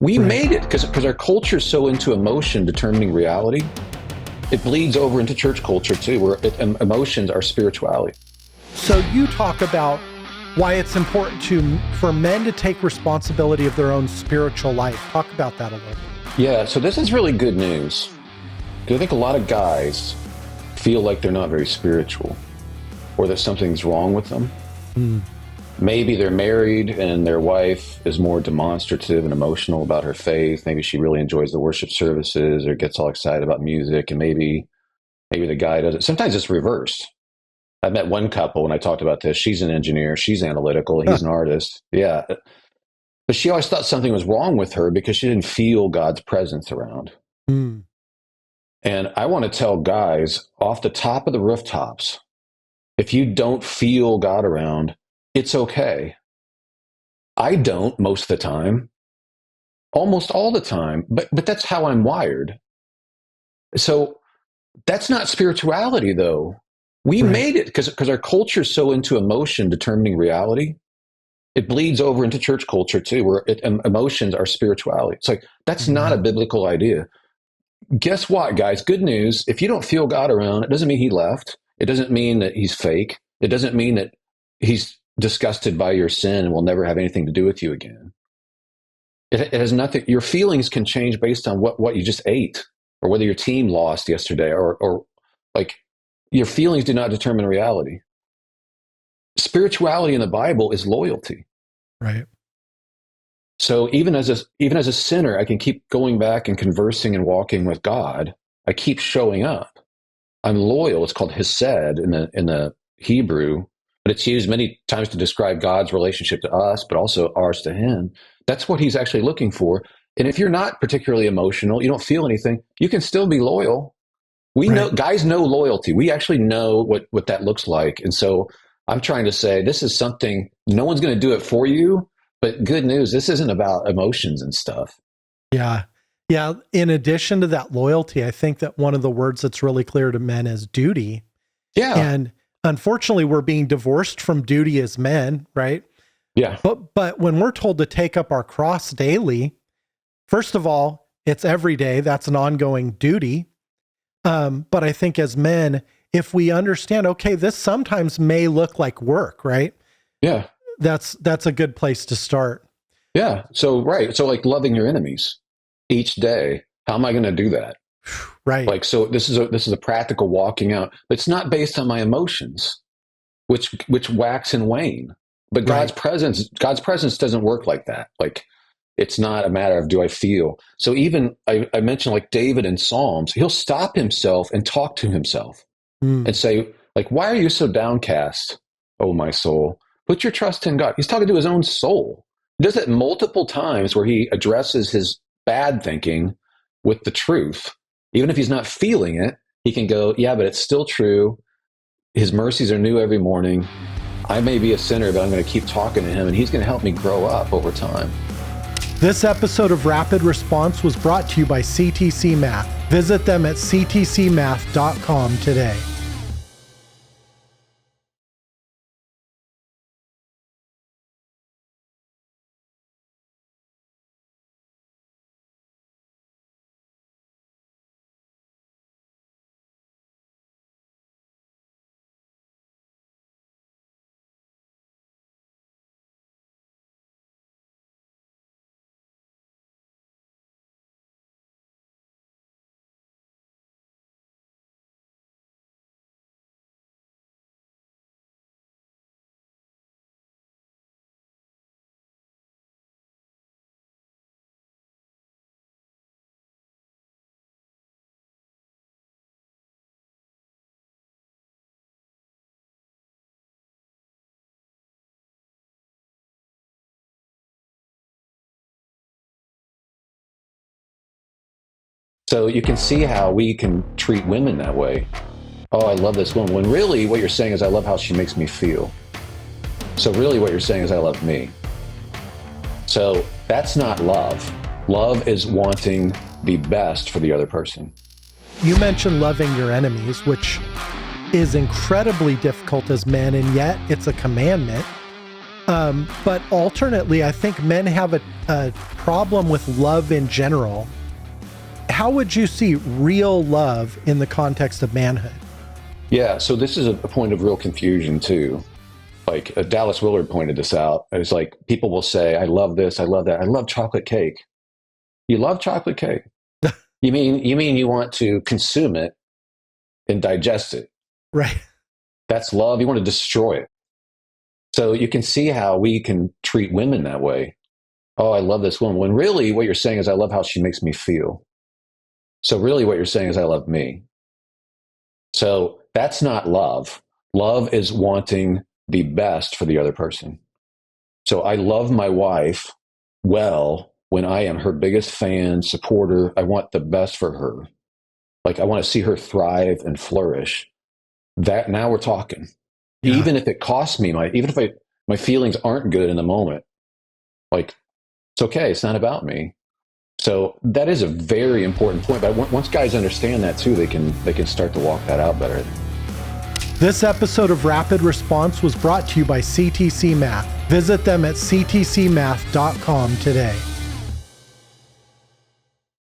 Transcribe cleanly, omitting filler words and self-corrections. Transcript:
We Right. made it because our culture is so into emotion determining reality. It bleeds over into church culture too, where emotions are spirituality. So you talk about why it's important for men to take responsibility of their own spiritual life. Talk about that a little bit. Yeah, so this is really good news. Because I think a lot of guys feel like they're not very spiritual or that something's wrong with them. Maybe they're married and their wife is more demonstrative and emotional about her faith. Maybe she really enjoys the worship services or gets all excited about music. And maybe the guy doesn't. Sometimes it's reversed. I met one couple when I talked about this. She's an engineer. She's analytical. He's an artist. Yeah. But she always thought something was wrong with her because she didn't feel God's presence around. Mm. And I want to tell guys off the top of the rooftops, if you don't feel God around, it's okay. I don't most of the time, almost all the time, but that's how I'm wired. So that's not spirituality, though. We Right. made it because our culture is so into emotion determining reality. It bleeds over into church culture too, where emotions are spirituality. It's like, that's not a biblical idea. Guess what, guys? Good news. If you don't feel God around, it doesn't mean he left. It doesn't mean that he's fake. It doesn't mean that he's disgusted by your sin and will never have anything to do with you again. It has nothing. Your feelings can change based on what you just ate or whether your team lost yesterday or like your feelings do not determine reality. Spirituality in the Bible is loyalty. Right. So even as a sinner, I can keep going back and conversing and walking with God. I keep showing up. I'm loyal. It's called hesed in the Hebrew, but it's used many times to describe God's relationship to us, but also ours to him. That's what he's actually looking for. And if you're not particularly emotional, you don't feel anything, you can still be loyal. We know, guys know loyalty. We actually know what that looks like. And so I'm trying to say this is something, no one's going to do it for you, but good news, this isn't about emotions and stuff. Yeah. Yeah. In addition to that loyalty, I think that one of the words that's really clear to men is duty. Yeah. And unfortunately, we're being divorced from duty as men, right? Yeah. But when we're told to take up our cross daily, first of all, it's every day. That's an ongoing duty. But I think as men, if we understand, okay, this sometimes may look like work, right? Yeah. That's a good place to start. Yeah. So, right. So like loving your enemies each day. How am I going to do that? Right. Like, so this is a practical walking out. It's not based on my emotions, which wax and wane. But God's presence doesn't work like that. Like, it's not a matter of do I feel. So even I mentioned like David in Psalms, he'll stop himself and talk to himself and say, like, why are you so downcast, oh my soul? Put your trust in God. He's talking to his own soul. He does it multiple times where he addresses his bad thinking with the truth. Even if he's not feeling it, he can go, yeah, but it's still true. His mercies are new every morning. I may be a sinner, but I'm going to keep talking to him, and he's going to help me grow up over time. This episode of Rapid Response was brought to you by CTC Math. Visit them at ctcmath.com today. So you can see how we can treat women that way. Oh, I love this woman. When really what you're saying is, I love how she makes me feel. So really what you're saying is, I love me. So that's not love. Love is wanting the best for the other person. You mentioned loving your enemies, which is incredibly difficult as men, and yet it's a commandment. But alternately, I think men have a problem with love in general. How would you see real love in the context of manhood? Yeah, so this is a point of real confusion too. Like Dallas Willard pointed this out. It's like people will say, I love this, I love that, I love chocolate cake. You love chocolate cake? You mean you want to consume it and digest it? Right. That's love. You want to destroy it. So you can see how we can treat women that way. Oh, I love this woman. When really what you're saying is, I love how she makes me feel. So really what you're saying is, I love me. So that's not love. Love is wanting the best for the other person. So I love my wife well when I am her biggest fan, supporter. I want the best for her. Like I want to see her thrive and flourish. That now we're talking. Yeah. Even if it costs me even if my feelings aren't good in the moment, like it's okay. It's not about me. So that is a very important point. But once guys understand that too, they can start to walk that out better. This episode of Rapid Response was brought to you by CTC Math. Visit them at ctcmath.com today.